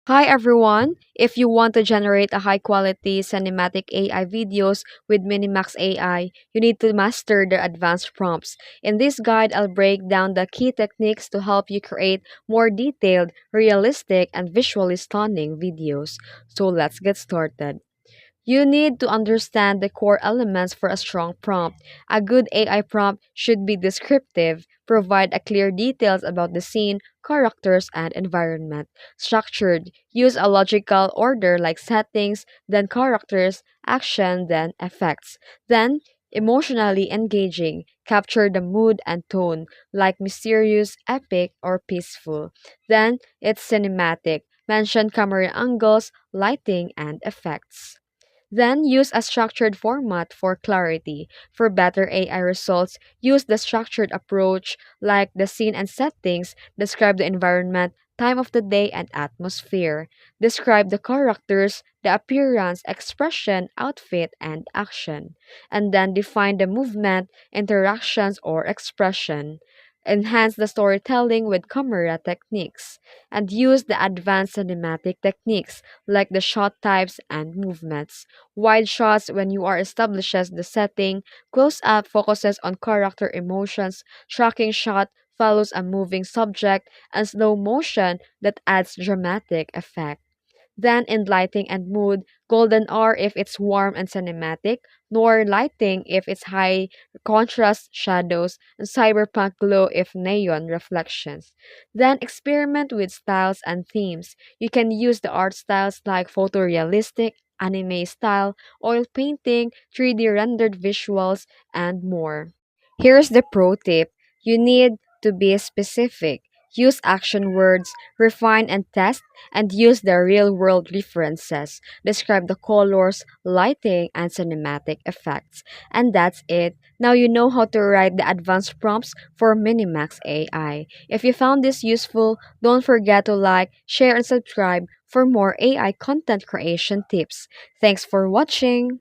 Hi everyone! If you want to generate a high quality cinematic AI videos with Minimax AI, you need to master the advanced prompts. In this guide, I'll break down the key techniques to help you create more detailed, realistic, and visually stunning videos. So let's get started. You need to understand the core elements for a strong prompt. A good AI prompt should be descriptive, provide a clear details about the scene, characters, and environment. Structured, use a logical order like settings, then characters, action, then effects. Then, emotionally engaging, capture the mood and tone, like mysterious, epic, or peaceful. Then, it's cinematic, mention camera angles, lighting, and effects. Then use a structured format for clarity. For better AI results, use the structured approach like the scene and settings, describe the environment, time of the day, and atmosphere. Describe the characters, the appearance, expression, outfit, and action. And then define the movement, interactions, or expression. Enhance the storytelling with camera techniques. And use the advanced cinematic techniques like the shot types and movements. Wide shots when you are establishes the setting, close up focuses on character emotions, tracking shot follows a moving subject, and slow motion that adds dramatic effect. Then in lighting and mood, golden hour if it's warm and cinematic, noir lighting if it's high contrast shadows, and cyberpunk glow if neon reflections. Then experiment with styles and themes. You can use the art styles like photorealistic, anime style, oil painting, 3D rendered visuals, and more. Here's the pro tip. You need to be specific. Use action words, refine and test, and use the real world references. Describe the colors, lighting, and cinematic effects. And that's it. Now you know how to write the advanced prompts for Minimax AI. If you found this useful, don't forget to like, share, and subscribe for more AI content creation tips. Thanks for watching.